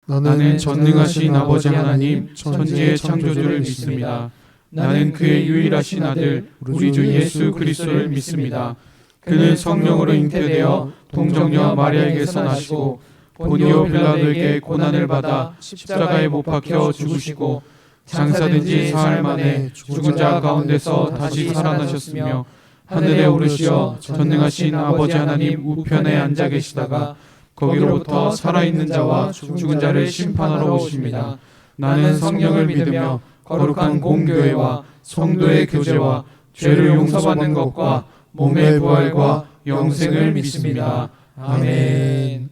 나는 전능하신 아버지 하나님 천지의 창조주를 믿습니다. 나는 그의 유일하신 아들 우리 주 예수 그리스도를 믿습니다. 그는 성령으로 잉태되어 동정녀 마리아에게서 나시고 본디오 빌라도에게 고난을 받아 십자가에 못 박혀 죽으시고 장사된 지 사흘 만에 죽은 자 가운데서 다시 살아나셨으며 하늘에 오르시어 전능하신 아버지 하나님 우편에 앉아 계시다가 거기로부터 살아있는 자와 죽은 자를 심판하러 오십니다. 나는 성령을 믿으며 거룩한 공교회와 성도의 교제와 죄를 용서받는 것과 몸의 부활과 영생을 믿습니다. 아멘.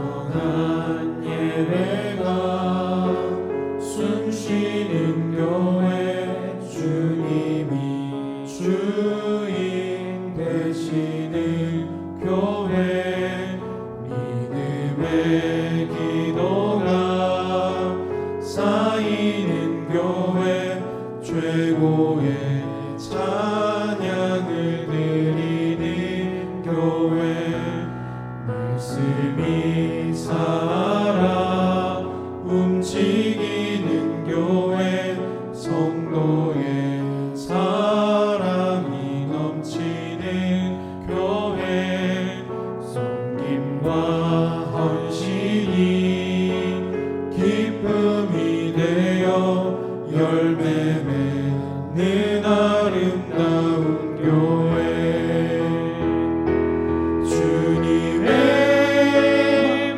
진정한 예배가 숨쉬는 교회 주님이 주인 되시는 교회 믿음의 기도가 쌓이는 교회 최고의 찬양을 드리는 교회 말씀이 살아 움직이는 교회 성도의 사랑이 넘치는 교회 섬김과 헌신이 기쁨이 되어 열매 맺는 아름다운 교회 주님의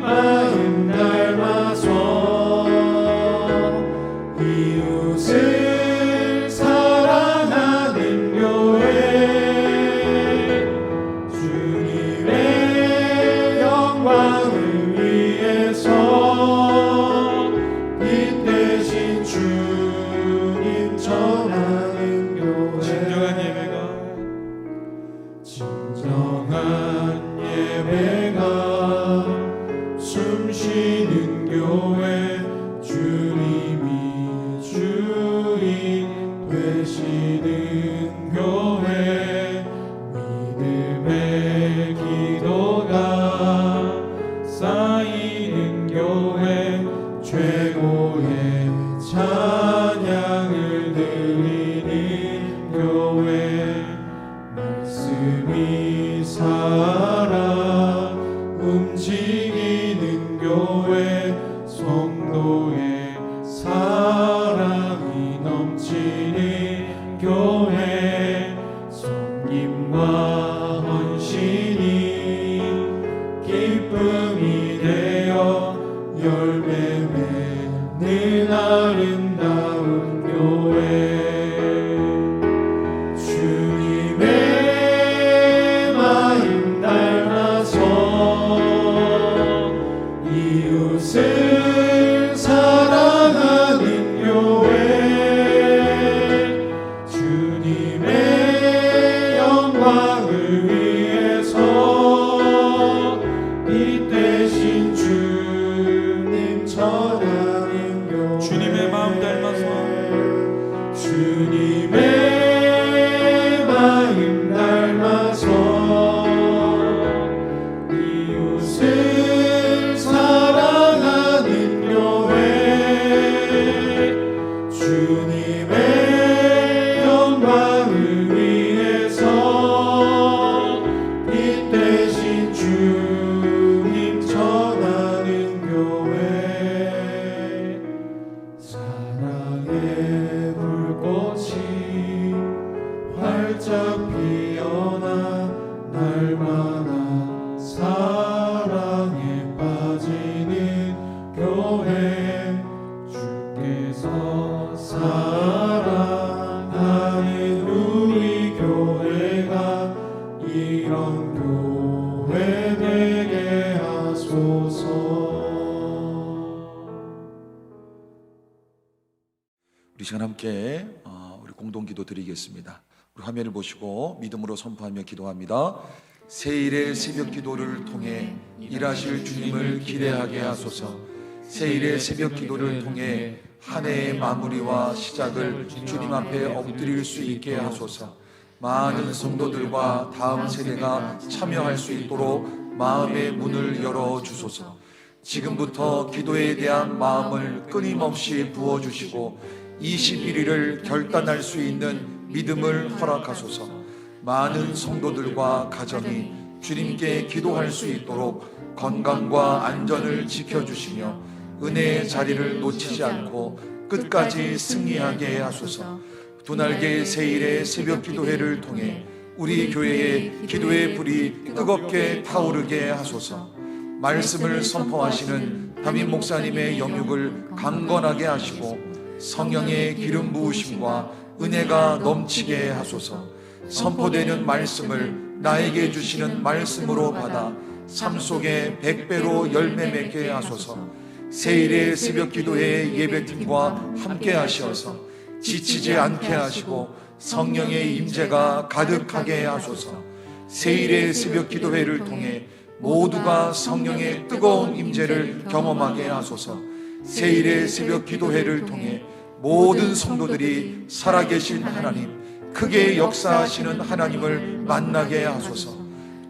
마음 닮아서 이웃을 사랑하는 교회 주님의 영광을 위해서 빛 대신 주님 전하는 교회 진정한 예배가 숨쉬는 교회 주님이 주인 되시는 교회 믿음의 기도가 쌓이는 교회 최고의 찬양을 드리는 교회 말씀이 살아 움직이는 교회 성도의 사랑이 넘치는 교회 섬김과 헌신이 기쁨이 되어 열매 맺는 아름다운 교회 주님의 마음 닮아서 이웃을 사랑하는 교회 주님의 영광을 위해서 빛 대신 주님 전하는 교회 주님의 마음 닮아서 주님의 마음 닮아서 이웃을 사랑하는 교회 주님의 영광을 위해서 빛 대신 주님 전하는 교회 사랑의 불꽃이 활짝 피어나 날마다 사랑에 빠지는 교회 주께서 사랑하는 우리 교회가 이런 교회 되게 하소서. 우리 시간 함께 우리 공동기도 드리겠습니다. 우리 화면을 보시고 믿음으로 선포하며 기도합니다. 새일의 새벽 기도를 통해 일하실 주님을 기대하게 하소서. 세일의 새벽 기도를 통해 한 해의 마무리와 시작을 주님 앞에 엎드릴 수 있게 하소서. 많은 성도들과 다음 세대가 참여할 수 있도록 마음의 문을 열어 주소서. 지금부터 기도에 대한 마음을 끊임없이 부어주시고 21일을 결단할 수 있는 믿음을 허락하소서. 많은 성도들과 가정이 주님께 기도할 수 있도록 건강과 안전을 지켜주시며 은혜의 자리를 놓치지 않고 끝까지 승리하게 하소서. 두 날개의 세일의 새벽 기도회를 통해 우리 교회의 기도의 불이 뜨겁게 타오르게 하소서. 말씀을 선포하시는 담임 목사님의 영육을 강건하게 하시고 성령의 기름 부으심과 은혜가 넘치게 하소서. 선포되는 말씀을 나에게 주시는 말씀으로 받아 삶 속에 100배로 열매 맺게 하소서. 세일의 새벽 기도회 예배팀과 함께 하셔서 지치지 않게 하시고 성령의 임재가 가득하게 하소서. 세일의 새벽 기도회를 통해 모두가 성령의 뜨거운 임재를 경험하게 하소서. 세일의 새벽 기도회를 통해 모든 성도들이 살아계신 하나님, 크게 역사하시는 하나님을 만나게 하소서.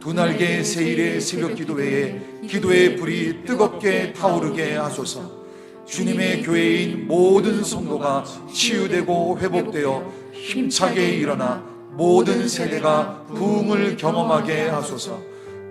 두 날개의 세일의 새벽 기도회에 기도의 불이 뜨겁게 타오르게 하소서. 주님의 교회인 모든 성도가 치유되고 회복되어 힘차게 일어나 모든 세대가 부흥을 경험하게 하소서.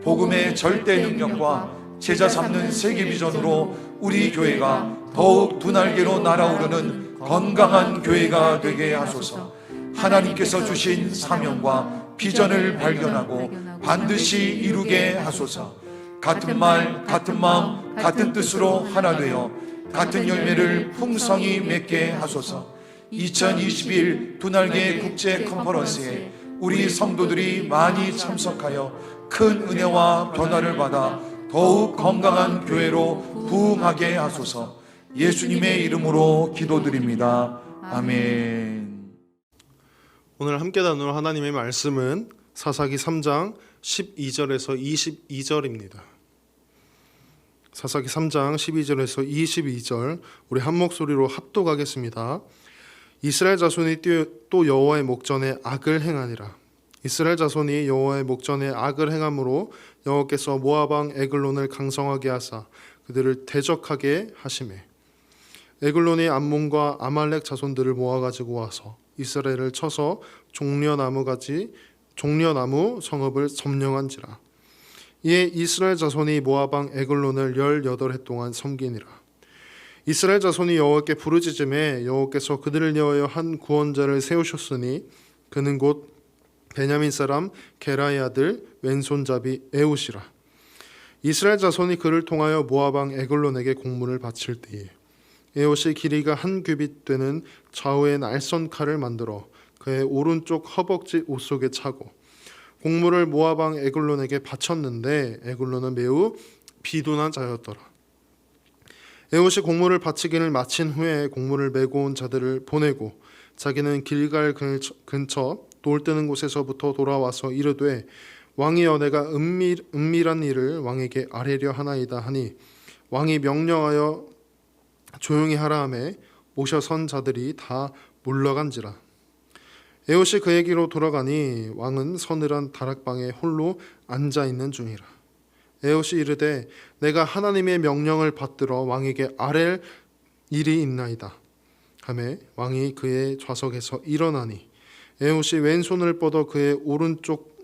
복음의 절대 능력과 제자 삼는 세계 비전으로 우리 교회가 더욱 두 날개로 날아오르는 건강한 교회가 되게 하소서. 하나님께서 주신 사명과 비전을 발견하고 반드시 이루게 하소서. 같은 말, 같은 마음, 같은 뜻으로 하나 되어 같은 열매를 풍성히 맺게 하소서. 2021 두 날개 국제 컨퍼런스에 우리 성도들이 많이 참석하여 큰 은혜와 변화를 받아 더욱 건강한 교회로 부흥하게 하소서. 예수님의 이름으로 기도드립니다. 아멘. 오늘 함께 나눌 하나님의 말씀은 사사기 3장 12절에서 22절입니다. 사사기 3장 12절에서 22절 우리 한 목소리로 합독하겠습니다. 이스라엘 자손이 또 여호와의 목전에 악을 행하니라. 이스라엘 자손이 여호와의 목전에 악을 행함으로 여호와께서 모압 왕 에글론을 강성하게 하사 그들을 대적하게 하시매 에글론이 암몬과 아말렉 자손들을 모아가지고 와서 이스라엘을 쳐서 종려나무 성읍을 점령한지라. 이에 이스라엘 자손이 모압 왕 에글론을 18해 동안 섬기니라. 이스라엘 자손이 여호와께 부르짖음에 여호와께서 그들을 위하여 한 구원자를 세우셨으니 그는 곧 베냐민 사람 게라의 아들 왼손잡이 에웃이라. 이스라엘 자손이 그를 통하여 모압 왕 에글론에게 공문을 바칠 때에 에옷이 길이가 한 규빗 되는 좌우의 날선 칼을 만들어 그의 오른쪽 허벅지 옷 속에 차고 공물을 모압 왕 에글론에게 바쳤는데 에글론은 매우 비둔한 자였더라. 에옷이 공물을 바치기를 마친 후에 공물을 메고 온 자들을 보내고 자기는 길갈 근처 돌 뜨는 곳에서부터 돌아와서 이르되 왕이여 내가 은밀한 일을 왕에게 아뢰려 하나이다 하니 왕이 명령하여 조용히 하라 하매 모셔 선 자들이 다 물러간지라. 에옷이 그에게로 돌아가니 왕은 서늘한 다락방에 홀로 앉아있는 중이라. 에옷이 이르되 내가 하나님의 명령을 받들어 왕에게 아랠 일이 있나이다 하매 왕이 그의 좌석에서 일어나니 에옷이 왼손을 뻗어 그의 오른쪽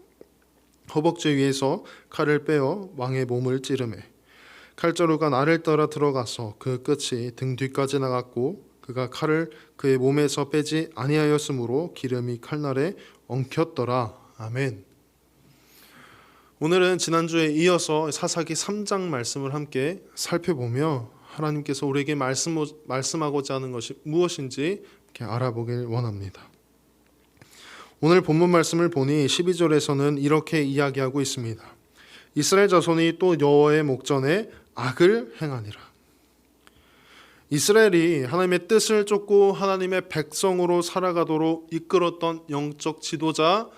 허벅지 위에서 칼을 빼어 왕의 몸을 찌르매 칼자루가 나를 따라 들어가서 그 끝이 등 뒤까지 나갔고 그가 칼을 그의 몸에서 빼지 아니하였으므로 기름이 칼날에 엉켰더라. 아멘. 오늘은 지난주에 이어서 사사기 3장 말씀을 함께 살펴보며 하나님께서 우리에게 말씀하고자 하는 것이 무엇인지 이렇게 알아보길 원합니다. 오늘 본문 말씀을 보니 12절에서는 이렇게 이야기하고 있습니다. 이스라엘 자손이 또 여호와의 목전에 악을 행하니라. 이스라엘이 하나님의 뜻을 쫓고 하나님의 백성으로 살아가도록 이끌었던 영적 지도자였던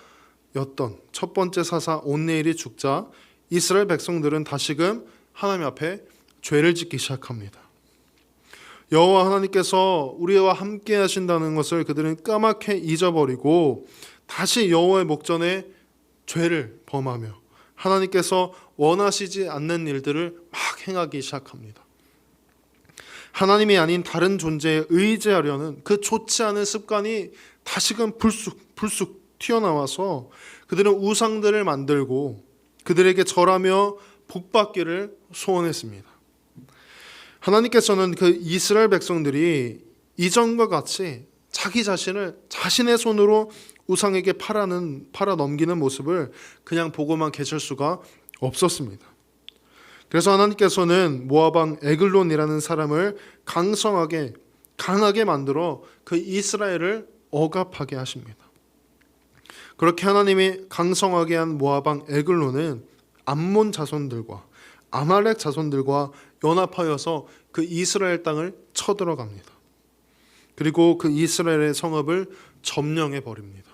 첫 번째 사사 온네일이 죽자 이스라엘 백성들은 다시금 하나님 앞에 죄를 짓기 시작합니다. 여호와 하나님께서 우리와 함께 하신다는 것을 그들은 까맣게 잊어버리고 다시 여호와의 목전에 죄를 범하며 하나님께서 원하시지 않는 일들을 막 행하기 시작합니다. 하나님이 아닌 다른 존재에 의지하려는 그 좋지 않은 습관이 다시금 불쑥 튀어나와서 그들은 우상들을 만들고 그들에게 절하며 복받기를 소원했습니다. 하나님께서는 그 이스라엘 백성들이 이전과 같이 자기 자신을 자신의 손으로 우상에게 팔아 넘기는 모습을 그냥 보고만 계실 수가 없었습니다. 그래서 하나님께서는 모압 왕 에글론이라는 사람을 강하게 만들어 그 이스라엘을 억압하게 하십니다. 그렇게 하나님이 강성하게 한 모압 왕 에글론은 암몬 자손들과 아말렉 자손들과 연합하여서 그 이스라엘 땅을 쳐들어갑니다. 그리고 그 이스라엘의 성읍을 점령해 버립니다.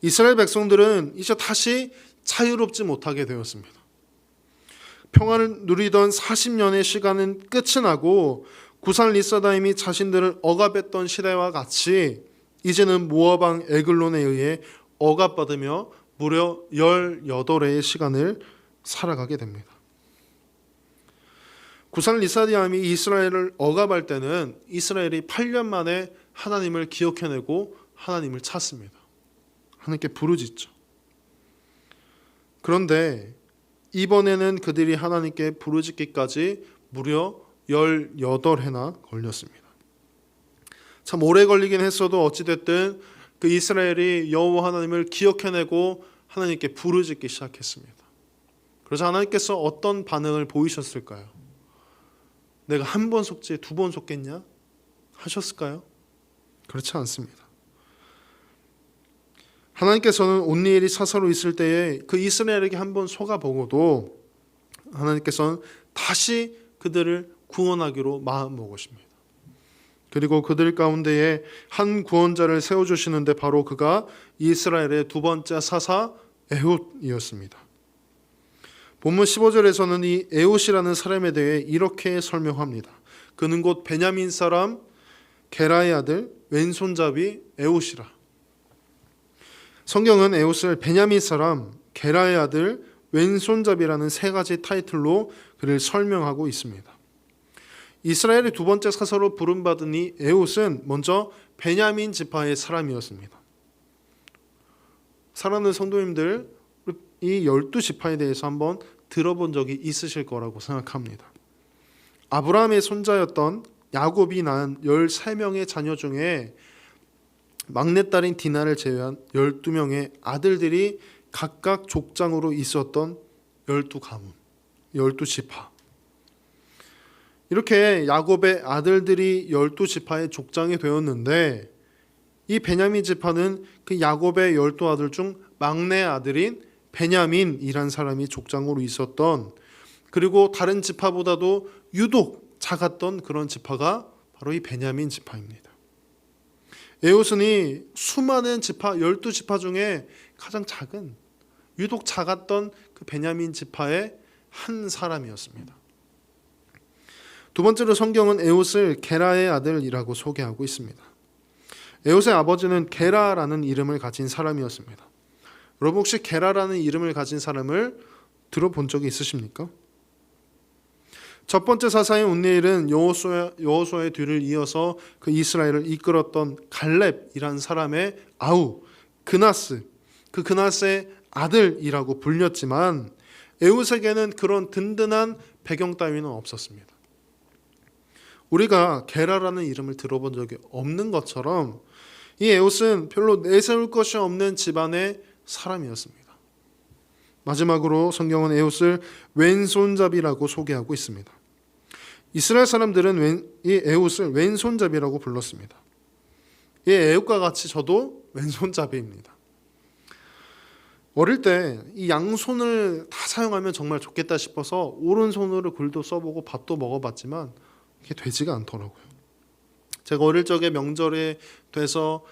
이스라엘 백성들은 이제 다시 자유롭지 못하게 되었습니다. 평안을 누리던 40년의 시간은 끝이 나고 구산 리사다임이 자신들을 억압했던 시대와 같이 이제는 모압 왕 에글론에 의해 억압받으며 무려 18해의 시간을 살아가게 됩니다. 구산 리사다임이 이스라엘을 억압할 때는 이스라엘이 8년 만에 하나님을 기억해내고 하나님을 찾습니다. 하나님께 부르짖죠. 그런데 이번에는 그들이 하나님께 부르짖기까지 무려 18해나 걸렸습니다. 참 오래 걸리긴 했어도 어찌됐든 그 이스라엘이 여호와 하나님을 기억해내고 하나님께 부르짖기 시작했습니다. 그래서 하나님께서 어떤 반응을 보이셨을까요? 내가 한 번 속지 두 번 속겠냐? 하셨을까요? 그렇지 않습니다. 하나님께서는 온니엘이 사사로 있을 때에 그 이스라엘에게 한번 속아보고도 하나님께서는 다시 그들을 구원하기로 마음먹으십니다. 그리고 그들 가운데에 한 구원자를 세워주시는데 바로 그가 이스라엘의 두 번째 사사 에훗이었습니다. 본문 15절에서는 이 에훗이라는 사람에 대해 이렇게 설명합니다. 그는 곧 베냐민 사람 게라의 아들 왼손잡이 에훗이라. 성경은 에훗을 베냐민 사람 게라의 아들 왼손잡이라는 세 가지 타이틀로 그를 설명하고 있습니다. 이스라엘의 두 번째 사사로 부름받은 이 에훗은 먼저 베냐민 지파의 사람이었습니다. 사랑하는 성도님들, 이 12지파에 대해서 한번 들어본 적이 있으실 거라고 생각합니다. 아브라함의 손자였던 야곱이 낳은 13명의 자녀 중에 막내딸인 디나를 제외한 12명의 아들들이 각각 족장으로 있었던 12가문, 12지파. 이렇게 야곱의 아들들이 12지파의 족장이 되었는데 이 베냐민 지파는 그 야곱의 12아들 중 막내 아들인 베냐민이란 사람이 족장으로 있었던, 그리고 다른 지파보다도 유독 작았던 그런 지파가 바로 이 베냐민 지파입니다. 에훗은 수많은 지파 12지파 중에 가장 작은, 유독 작았던 그 베냐민 지파의 한 사람이었습니다. 두 번째로 성경은 에훗을 게라의 아들이라고 소개하고 있습니다. 에훗의 아버지는 게라라는 이름을 가진 사람이었습니다. 여러분 혹시 게라라는 이름을 가진 사람을 들어본 적이 있으십니까? 첫 번째 사사인 온니엘은 여호수아의 뒤를 이어서 그 이스라엘을 이끌었던 갈렙이란 사람의 아우 그나스, 그 그나스의 아들이라고 불렸지만 에훗에게는 그런 든든한 배경 따위는 없었습니다. 우리가 게라라는 이름을 들어본 적이 없는 것처럼 이 에훗은 별로 내세울 것이 없는 집안의 사람이었습니다. 마지막으로 성경은 에훗을 왼손잡이라고 소개하고 있습니다. 이스라엘 사람들은 이 에훗을 왼손잡이라고 불렀습니다. 이 에훗과 같이 저도 왼손잡이입니다. 어릴 때 이 양손을 다 사용하면 정말 좋겠다 싶어서 오른손으로 글도 써보고 밥도 먹어봤지만 이게 되지가 않더라고요. 제가 어릴 적에 명절에 돼서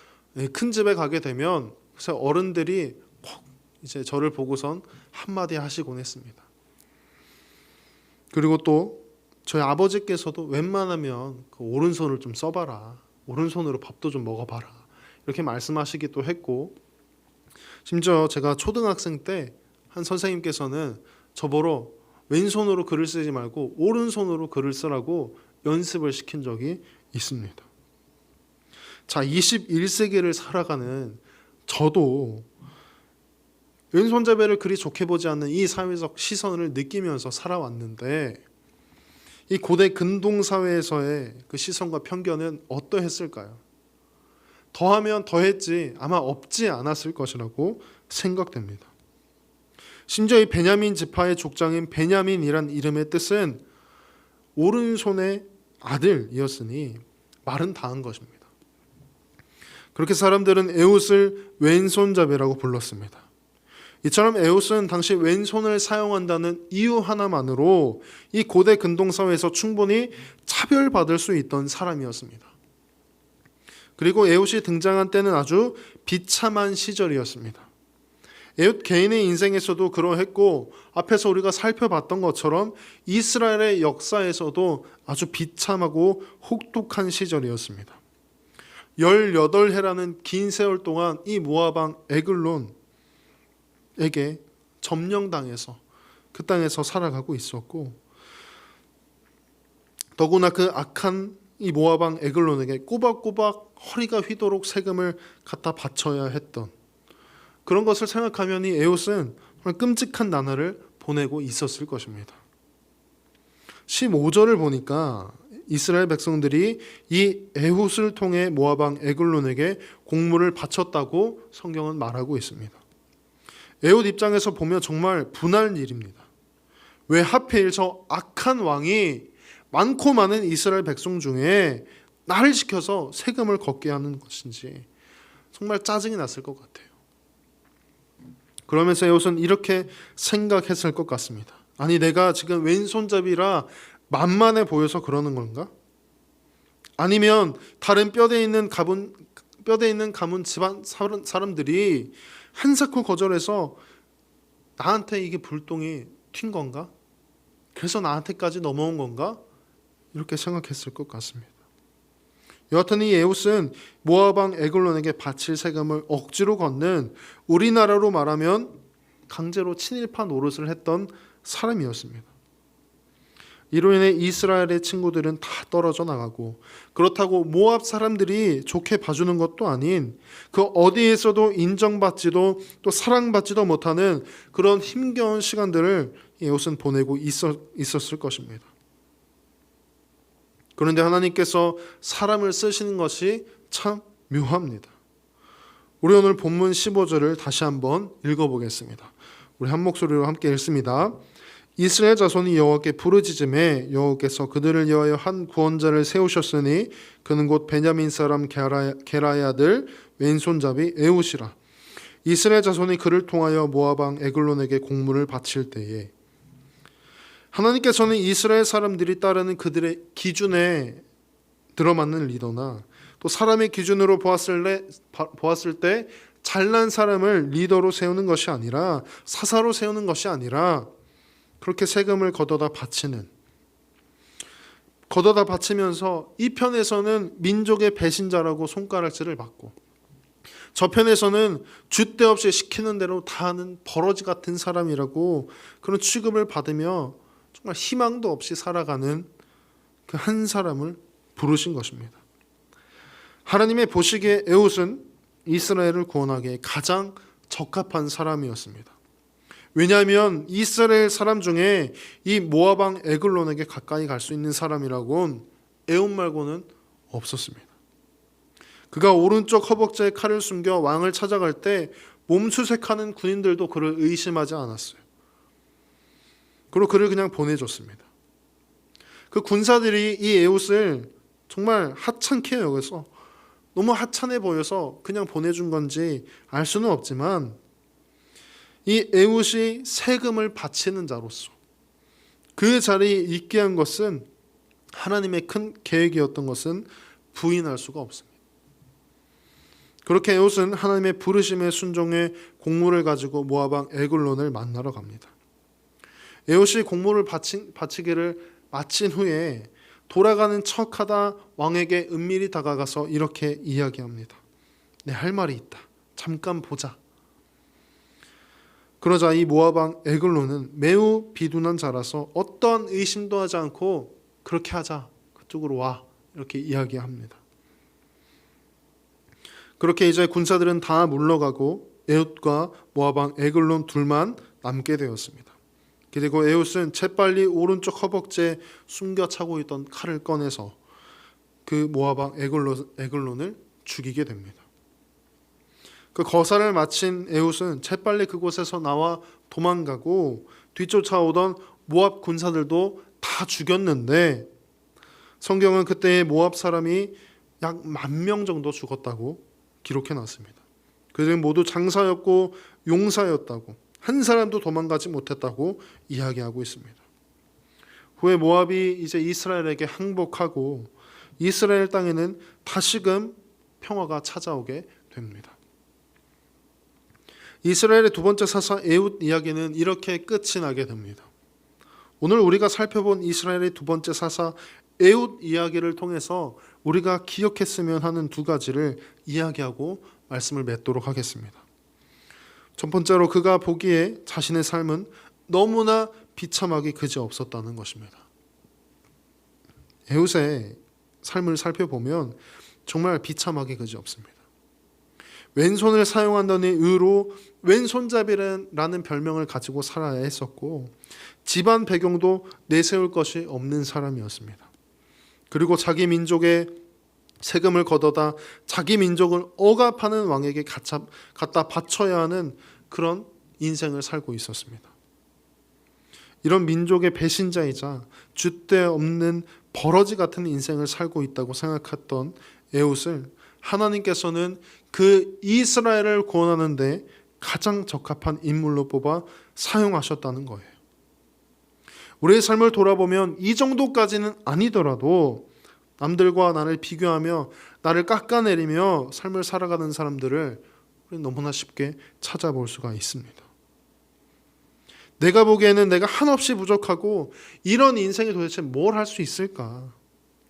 큰 집에 가게 되면 어른들이 꼭 이제 저를 보고선 한마디 하시곤 했습니다. 그리고 또 저희 아버지께서도 웬만하면 그 오른손을 좀 써봐라, 오른손으로 밥도 좀 먹어봐라, 이렇게 말씀하시기도 했고, 심지어 제가 초등학생 때 한 선생님께서는 저보러 왼손으로 글을 쓰지 말고 오른손으로 글을 쓰라고 연습을 시킨 적이 있습니다. 자, 21세기를 살아가는 저도 왼손잡이를 그리 좋게 보지 않는 이 사회적 시선을 느끼면서 살아왔는데, 이 고대 근동사회에서의 그 시선과 편견은 어떠했을까요? 더하면 더했지 아마 없지 않았을 것이라고 생각됩니다. 심지어 이 베냐민 지파의 족장인 베냐민이란 이름의 뜻은 오른손의 아들이었으니 말은 다한 것입니다. 그렇게 사람들은 에웃을 왼손잡이라고 불렀습니다. 이처럼 에웃은 당시 왼손을 사용한다는 이유 하나만으로 이 고대 근동사회에서 충분히 차별받을 수 있던 사람이었습니다. 그리고 에웃이 등장한 때는 아주 비참한 시절이었습니다. 에웃 개인의 인생에서도 그러했고, 앞에서 우리가 살펴봤던 것처럼 이스라엘의 역사에서도 아주 비참하고 혹독한 시절이었습니다. 18해라는 긴 세월 동안 이 모압 왕 에글론에게 점령당해서 그 땅에서 살아가고 있었고, 더구나 그 악한 이 모압 왕 에글론에게 꼬박꼬박 허리가 휘도록 세금을 갖다 바쳐야 했던 그런 것을 생각하면 이 에웃은 정말 끔찍한 나날을 보내고 있었을 것입니다. 15절을 보니까 이스라엘 백성들이 이 에웃을 통해 모압 왕 에글론에게 공물을 바쳤다고 성경은 말하고 있습니다. 에웃 입장에서 보면 정말 분할 일입니다. 왜 하필 저 악한 왕이 많고 많은 이스라엘 백성 중에 나를 시켜서 세금을 걷게 하는 것인지 정말 짜증이 났을 것 같아요. 그러면서 에웃은 이렇게 생각했을 것 같습니다. 아니, 내가 지금 왼손잡이라 만만해 보여서 그러는 건가? 아니면 다른 뼈대 있는 가문 집안 사람들이 한사코 거절해서 나한테 이게 불똥이 튄 건가? 그래서 나한테까지 넘어온 건가? 이렇게 생각했을 것 같습니다. 여하튼 이 에웃은 모압 왕 에글론에게 바칠 세금을 억지로 걷는, 우리나라로 말하면 강제로 친일파 노릇을 했던 사람이었습니다. 이로 인해 이스라엘의 친구들은 다 떨어져 나가고, 그렇다고 모압 사람들이 좋게 봐주는 것도 아닌 그 어디에서도 인정받지도 또 사랑받지도 못하는 그런 힘겨운 시간들을 에웃은 보내고 있었을 것입니다. 그런데 하나님께서 사람을 쓰시는 것이 참 묘합니다. 우리 오늘 본문 15절을 다시 한번 읽어보겠습니다. 우리 한 목소리로 함께 읽습니다. 이스라엘 자손이 여호와께 부르짖음에 여호와께서 그들을 위하여 한 구원자를 세우셨으니 그는 곧 베냐민 사람 게라의 아들 왼손잡이 에웃이라. 이스라엘 자손이 그를 통하여 모압 왕 에글론에게 공물을 바칠 때에, 하나님께서는 이스라엘 사람들이 따르는 그들의 기준에 들어맞는 리더나 또 사람의 기준으로 보았을 때 잘난 사람을 리더로 세우는 것이 아니라, 사사로 세우는 것이 아니라 그렇게 세금을 걷어다 바치면서 이 편에서는 민족의 배신자라고 손가락질을 받고, 저편에서는 줏대 없이 시키는 대로 다 하는 버러지 같은 사람이라고 그런 취급을 받으며 정말 희망도 없이 살아가는 그 한 사람을 부르신 것입니다. 하나님의 보시기에 에웃은 이스라엘을 구원하기에 가장 적합한 사람이었습니다. 왜냐하면 이스라엘 사람 중에 이 모압 왕 에글론에게 가까이 갈 수 있는 사람이라고는 에웃 말고는 없었습니다. 그가 오른쪽 허벅지에 칼을 숨겨 왕을 찾아갈 때 몸수색하는 군인들도 그를 의심하지 않았어요. 그리고 그를 그냥 보내줬습니다. 그 군사들이 이 에웃을 정말 하찮게 여겨서, 너무 하찮아 보여서 그냥 보내준 건지 알 수는 없지만, 이 에웃이 세금을 바치는 자로서 그 자리에 있게 한 것은 하나님의 큰 계획이었던 것은 부인할 수가 없습니다. 그렇게 에웃은 하나님의 부르심에 순종해 공물을 가지고 모압 왕 에글론을 만나러 갑니다. 에웃이 공물을 바치기를 마친 후에 돌아가는 척하다 왕에게 은밀히 다가가서 이렇게 이야기합니다. 내 할 말이 있다. 잠깐 보자. 그러자 이 모압 왕 에글론은 매우 비둔한 자라서 어떠한 의심도 하지 않고 그렇게 하자. 그쪽으로 와. 이렇게 이야기합니다. 그렇게 이제 군사들은 다 물러가고 에훗과 모압 왕 에글론 둘만 남게 되었습니다. 그리고 에훗은 재빨리 오른쪽 허벅지에 숨겨 차고 있던 칼을 꺼내서 그 모압 왕 에글론을 죽이게 됩니다. 그 거사를 마친 에훗은 재빨리 그곳에서 나와 도망가고 뒤쫓아오던 모압 군사들도 다 죽였는데 성경은 그때의 모압 사람이 약 10,000명 정도 죽었다고 기록해 놨습니다. 그들은 모두 장사였고 용사였다고, 한 사람도 도망가지 못했다고 이야기하고 있습니다. 후에 모압이 이제 이스라엘에게 항복하고 이스라엘 땅에는 다시금 평화가 찾아오게 됩니다. 이스라엘의 두 번째 사사 에훗 이야기는 이렇게 끝이 나게 됩니다. 오늘 우리가 살펴본 이스라엘의 두 번째 사사 에훗 이야기를 통해서 우리가 기억했으면 하는 두 가지를 이야기하고 말씀을 맺도록 하겠습니다. 첫 번째로 그가 보기에 자신의 삶은 너무나 비참하기 그지없었다는 것입니다. 에훗의 삶을 살펴보면 정말 비참하기 그지없습니다. 왼손을 사용한다는 이유로 왼손잡이라는 별명을 가지고 살아야 했었고 집안 배경도 내세울 것이 없는 사람이었습니다. 그리고 자기 민족의 세금을 걷어다 자기 민족을 억압하는 왕에게 갖다 바쳐야 하는 그런 인생을 살고 있었습니다. 이런 민족의 배신자이자 줏대 없는 버러지 같은 인생을 살고 있다고 생각했던 에훗을 하나님께서는 그 이스라엘을 구원하는 데 가장 적합한 인물로 뽑아 사용하셨다는 거예요. 우리의 삶을 돌아보면 이 정도까지는 아니더라도 남들과 나를 비교하며 나를 깎아내리며 삶을 살아가는 사람들을 우리는 너무나 쉽게 찾아볼 수가 있습니다. 내가 보기에는 내가 한없이 부족하고 이런 인생이 도대체 뭘 할 수 있을까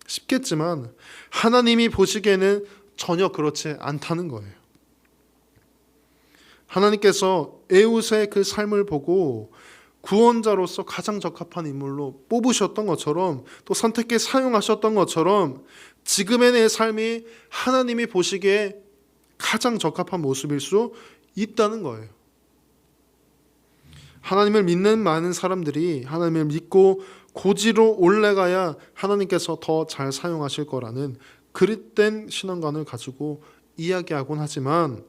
싶겠지만 하나님이 보시기에는 전혀 그렇지 않다는 거예요. 하나님께서 에훗의 그 삶을 보고 구원자로서 가장 적합한 인물로 뽑으셨던 것처럼 또 선택해 사용하셨던 것처럼 지금의 내 삶이 하나님이 보시기에 가장 적합한 모습일 수 있다는 거예요. 하나님을 믿는 많은 사람들이 하나님을 믿고 고지로 올라가야 하나님께서 더 잘 사용하실 거라는 그릇된 신앙관을 가지고 이야기하곤 하지만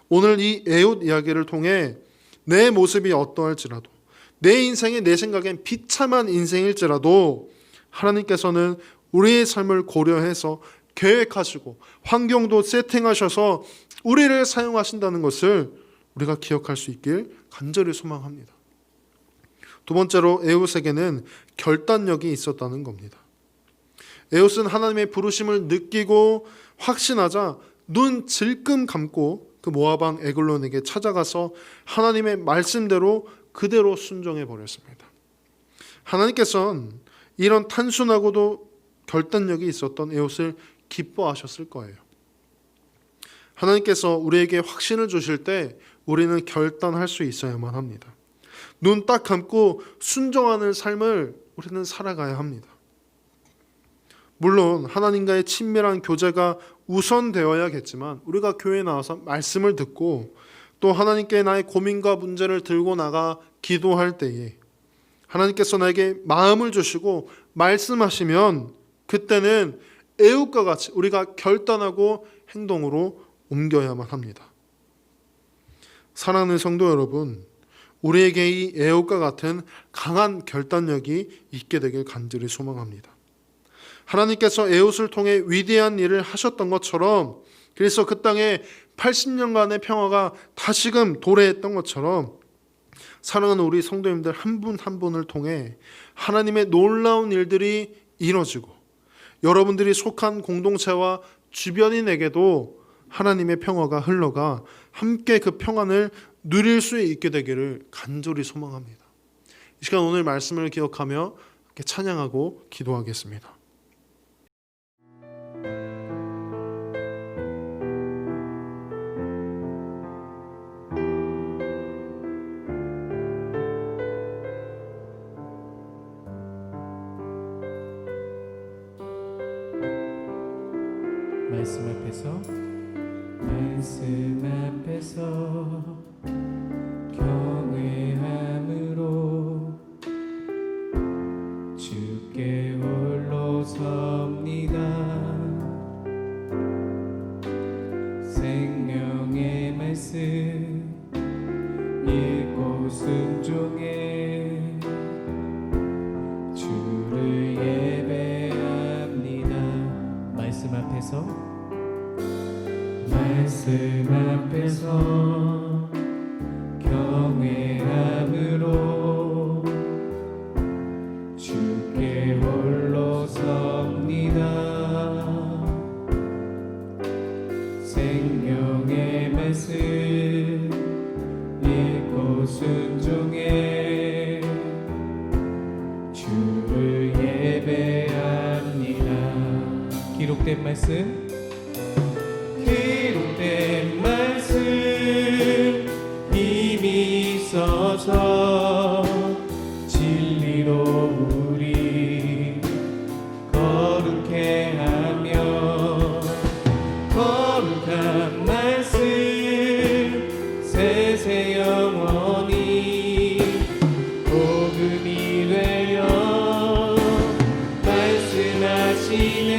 오늘 이 에훗 이야기를 통해 내 모습이 어떠할지라도 내 인생이 내 생각엔 비참한 인생일지라도 하나님께서는 우리의 삶을 고려해서 계획하시고 환경도 세팅하셔서 우리를 사용하신다는 것을 우리가 기억할 수 있길 간절히 소망합니다. 두 번째로 에훗에게는 결단력이 있었다는 겁니다. 에훗은 하나님의 부르심을 느끼고 확신하자 눈 질끔 감고 그 모압 왕 에글론에게 찾아가서 하나님의 말씀대로 그대로 순종해 버렸습니다. 하나님께서는 이런 단순하고도 결단력이 있었던 에훗을 기뻐하셨을 거예요. 하나님께서 우리에게 확신을 주실 때 우리는 결단할 수 있어야만 합니다. 눈 딱 감고 순종하는 삶을 우리는 살아가야 합니다. 물론 하나님과의 친밀한 교제가 우선되어야겠지만 우리가 교회에 나와서 말씀을 듣고 또 하나님께 나의 고민과 문제를 들고 나가 기도할 때에 하나님께서 나에게 마음을 주시고 말씀하시면 그때는 에훗과 같이 우리가 결단하고 행동으로 옮겨야만 합니다. 사랑하는 성도 여러분, 우리에게 이 에훗과 같은 강한 결단력이 있게 되길 간절히 소망합니다. 하나님께서 에훗을 통해 위대한 일을 하셨던 것처럼 그래서 그 땅에 80년간의 평화가 다시금 도래했던 것처럼 사랑하는 우리 성도님들 한 분 한 분을 통해 하나님의 놀라운 일들이 이루어지고 여러분들이 속한 공동체와 주변인에게도 하나님의 평화가 흘러가 함께 그 평안을 누릴 수 있게 되기를 간절히 소망합니다. 이 시간 오늘 말씀을 기억하며 함께 찬양하고 기도하겠습니다. 말씀 앞에서 경외함으로 주께 홀로 섭니다. 생명의 말씀 읽고 순종해 주를 예배합니다. 말씀 앞에서 경외함으로 주께 홀로 섭니다. 생명의 말씀 읽고 순종해 주를 예배합니다. 기록된 말씀 이미 있어서 진리로 우리 거룩해 하며 거룩한 말씀 세세 영원히 복음이 되어 말씀하시네.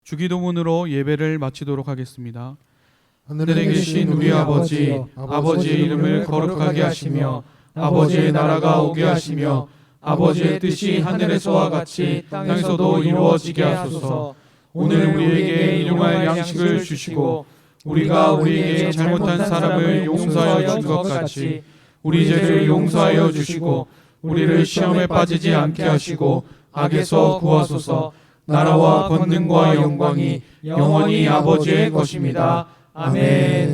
주기도문으로 예배를 마치도록 하겠습니다. 하늘에 계신 우리 아버지, 아버지의 이름을 거룩하게 하시며 아버지의 나라가 오게 하시며 아버지의 뜻이 하늘에서와 같이 땅에서도 이루어지게 하소서. 오늘 우리에게 일용할 양식을 주시고 우리가 우리에게 잘못한 사람을 용서하여 준 것 같이 우리 죄를 용서하여 주시고 우리를 시험에 빠지지 않게 하시고 악에서 구하소서. 나라와 권능과 영광이 영원히 아버지의 것입니다. 아멘.